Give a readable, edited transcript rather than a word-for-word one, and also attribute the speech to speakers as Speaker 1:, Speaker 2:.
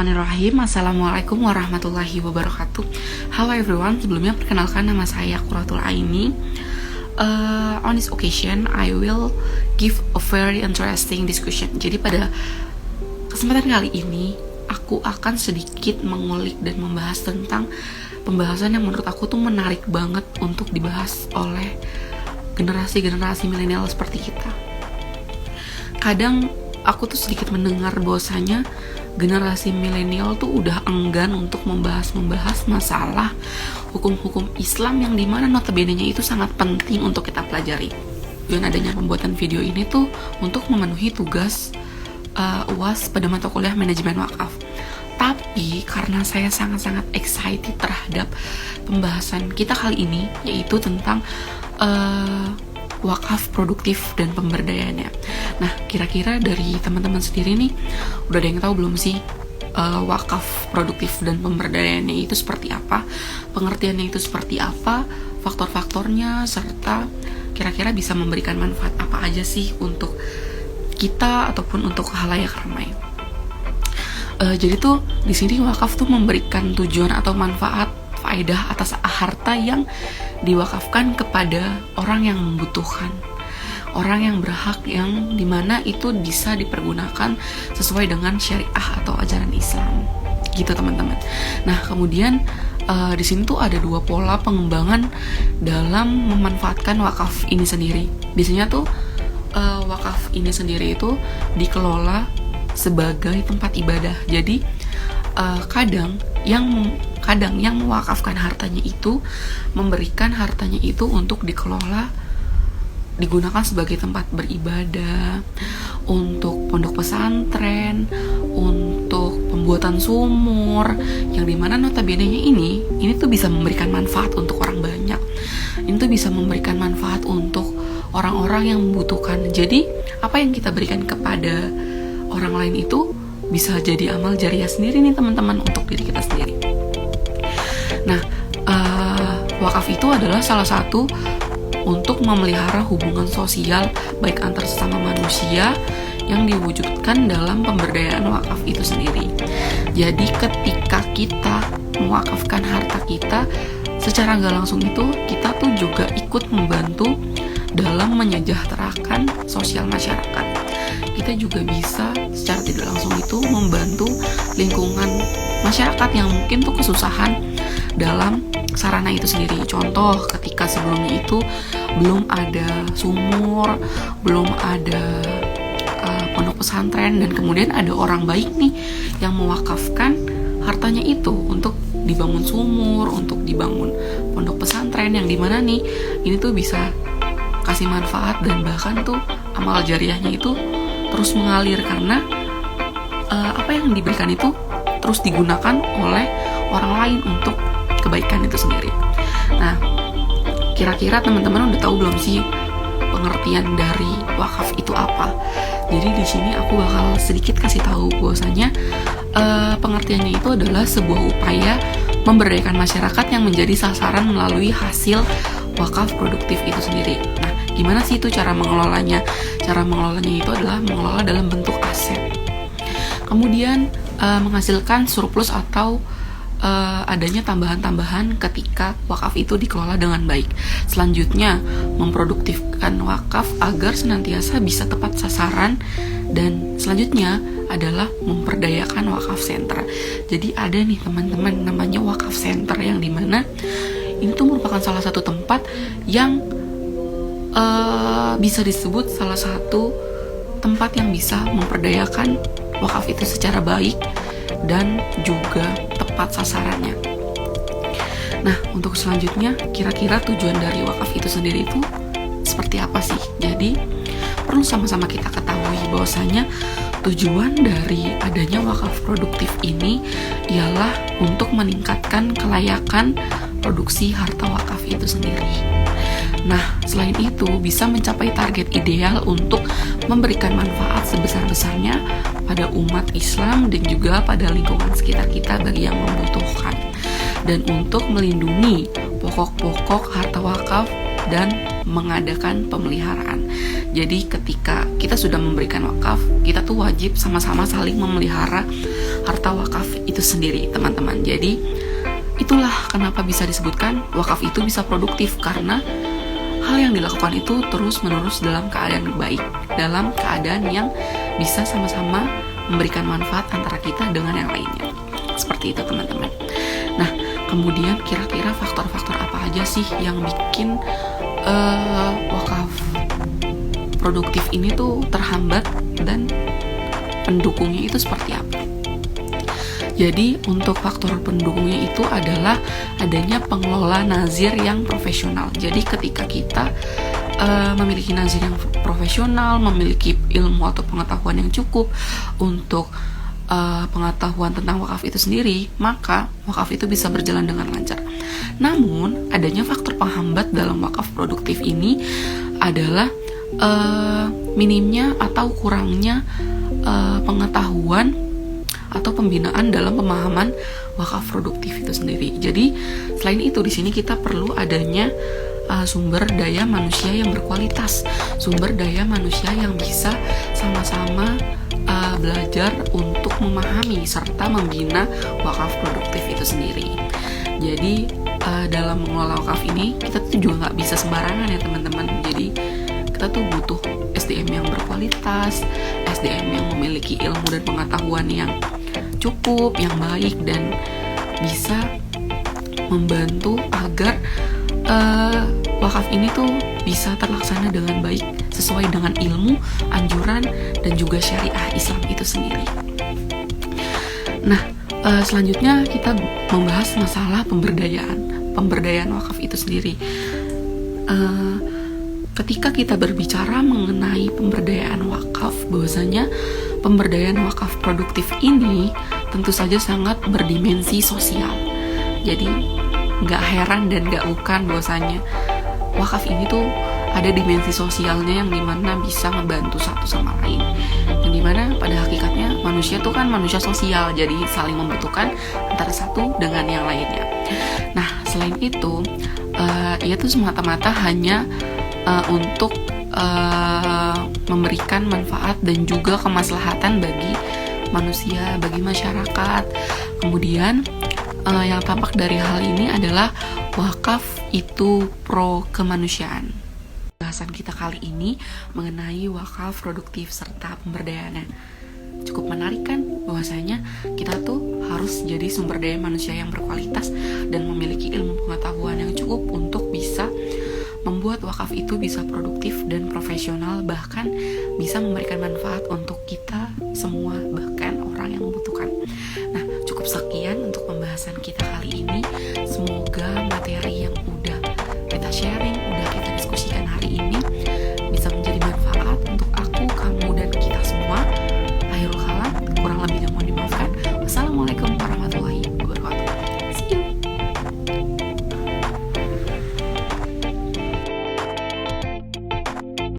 Speaker 1: Bismillahirrahmanirrahim. Assalamualaikum warahmatullahi wabarakatuh. Halo everyone, sebelumnya perkenalkan nama saya Quratul Aini. On this occasion, I will give a very interesting discussion. Jadi pada kesempatan kali ini, aku akan sedikit mengulik dan membahas tentang pembahasan yang menurut aku tuh menarik banget untuk dibahas oleh generasi-generasi milenial seperti kita. Kadang aku tuh sedikit mendengar bahwasanya generasi milenial tuh udah enggan untuk membahas masalah hukum-hukum Islam yang dimana notabene-nya itu sangat penting untuk kita pelajari. Dan adanya pembuatan video ini tuh untuk memenuhi tugas UAS pada mata kuliah manajemen wakaf. Tapi karena saya sangat-sangat excited terhadap pembahasan kita kali ini, yaitu tentang wakaf produktif dan pemberdayaannya. Nah, kira-kira dari teman-teman sendiri nih, udah ada yang tahu belum sih wakaf produktif dan pemberdayaannya itu seperti apa? Pengertiannya itu seperti apa? Faktor-faktornya, serta kira-kira bisa memberikan manfaat apa aja sih untuk kita ataupun untuk khalayak ramai. Jadi tuh di sini wakaf tuh memberikan tujuan atau manfaat faedah atas harta yang diwakafkan kepada orang yang membutuhkan, orang yang berhak, yang dimana itu bisa dipergunakan sesuai dengan syariah atau ajaran Islam, gitu teman-teman. Nah kemudian di sini tuh ada dua pola pengembangan dalam memanfaatkan wakaf ini sendiri. Biasanya tuh wakaf ini sendiri itu dikelola sebagai tempat ibadah. Jadi kadang yang mewakafkan hartanya itu memberikan hartanya itu untuk dikelola, digunakan sebagai tempat beribadah, untuk pondok pesantren, untuk pembuatan sumur, yang dimana notabene-nya ini tuh bisa memberikan manfaat untuk orang banyak. Ini tuh bisa memberikan manfaat untuk orang-orang yang membutuhkan. Jadi apa yang kita berikan kepada orang lain itu bisa jadi amal jariah sendiri nih teman-teman, untuk diri kita sendiri. Nah, wakaf itu adalah salah satu untuk memelihara hubungan sosial baik antar sesama manusia yang diwujudkan dalam pemberdayaan wakaf itu sendiri. Jadi ketika kita mewakafkan harta kita, secara nggak langsung itu kita tuh juga ikut membantu dalam menyejahterakan sosial masyarakat. Kita juga bisa secara tidak langsung itu membantu lingkungan masyarakat yang mungkin tuh kesusahan dalam sarana itu sendiri. Contoh, ketika sebelumnya itu belum ada sumur, belum ada pondok pesantren, dan kemudian ada orang baik nih yang mewakafkan hartanya itu untuk dibangun sumur, untuk dibangun pondok pesantren, yang dimana nih ini tuh bisa kasih manfaat dan bahkan tuh amal jariahnya itu terus mengalir karena apa yang diberikan itu terus digunakan oleh orang lain untuk kebaikan itu sendiri. Nah, kira-kira teman-teman udah tahu belum sih pengertian dari wakaf itu apa? Jadi di sini aku bakal sedikit kasih tahu bahwasanya pengertiannya itu adalah sebuah upaya memberdayakan masyarakat yang menjadi sasaran melalui hasil wakaf produktif itu sendiri. Nah, gimana sih itu cara mengelolanya? Cara mengelolanya itu adalah mengelola dalam bentuk aset. Kemudian menghasilkan surplus atau adanya tambahan-tambahan ketika wakaf itu dikelola dengan baik. Selanjutnya, memproduktifkan wakaf agar senantiasa bisa tepat sasaran. Dan selanjutnya adalah memperdayakan wakaf center. Jadi ada nih teman-teman namanya wakaf center, yang dimana ini tuh merupakan salah satu tempat yang bisa disebut salah satu tempat yang bisa memperdayakan wakaf itu secara baik dan juga tepat sasarannya. Nah, untuk selanjutnya, kira-kira tujuan dari wakaf itu sendiri itu seperti apa sih? Jadi, perlu sama-sama kita ketahui bahwasanya tujuan dari adanya wakaf produktif ini ialah untuk meningkatkan kelayakan produksi harta wakaf itu sendiri. Nah, selain itu bisa mencapai target ideal untuk memberikan manfaat sebesar-besarnya pada umat Islam dan juga pada lingkungan sekitar kita bagi yang membutuhkan, dan untuk melindungi pokok-pokok harta wakaf dan mengadakan pemeliharaan. Jadi ketika kita sudah memberikan wakaf, kita tuh wajib sama-sama saling memelihara harta wakaf itu sendiri, teman-teman. Jadi itulah kenapa bisa disebutkan wakaf itu bisa produktif, karena hal yang dilakukan itu terus-menerus dalam keadaan baik, dalam keadaan yang bisa sama-sama memberikan manfaat antara kita dengan yang lainnya. Seperti itu, teman-teman. Nah, kemudian kira-kira faktor-faktor apa aja sih yang bikin wakaf produktif ini tuh terhambat, dan pendukungnya itu seperti apa? Jadi untuk faktor pendukungnya itu adalah adanya pengelola nazir yang profesional. Jadi ketika kita memiliki nazir yang profesional, memiliki ilmu atau pengetahuan yang cukup untuk pengetahuan tentang wakaf itu sendiri, maka wakaf itu bisa berjalan dengan lancar. Namun adanya faktor penghambat dalam wakaf produktif ini adalah minimnya atau kurangnya pengetahuan atau pembinaan dalam pemahaman wakaf produktif itu sendiri. Jadi selain itu di sini kita perlu adanya sumber daya manusia yang berkualitas, sumber daya manusia yang bisa sama-sama belajar untuk memahami serta membina wakaf produktif itu sendiri. Jadi dalam mengelola wakaf ini kita tuh juga nggak bisa sembarangan ya, teman-teman. Jadi kita tuh butuh SDM yang berkualitas, SDM yang memiliki ilmu dan pengetahuan yang cukup, yang baik, dan bisa membantu agar wakaf ini tuh bisa terlaksana dengan baik sesuai dengan ilmu, anjuran, dan juga syariah Islam itu sendiri. Nah, selanjutnya kita membahas masalah pemberdayaan wakaf itu sendiri. Ketika kita berbicara mengenai pemberdayaan wakaf, bahwasanya pemberdayaan wakaf produktif ini tentu saja sangat berdimensi sosial. Jadi nggak heran dan nggak bukan bahwasanya wakaf ini tuh ada dimensi sosialnya yang dimana bisa membantu satu sama lain. Yang dimana pada hakikatnya manusia tuh kan manusia sosial, jadi saling membutuhkan antara satu dengan yang lainnya. Nah, selain itu, ia tuh semata-mata hanya untuk memberikan manfaat dan juga kemaslahatan bagi manusia, bagi masyarakat. Kemudian yang tampak dari hal ini adalah wakaf itu pro kemanusiaan. Bahasan kita kali ini mengenai wakaf produktif serta pemberdayaannya cukup menarik kan, bahwasanya kita tuh harus jadi sumber daya manusia yang berkualitas dan memiliki ilmu pengetahuan yang cukup untuk bisa membuat wakaf itu bisa produktif dan profesional, bahkan bisa memberikan manfaat untuk kita semua, bahkan orang yang membutuhkan. Nah, cukup sekian untuk pembahasan kita kali ini. Semoga materi yang udah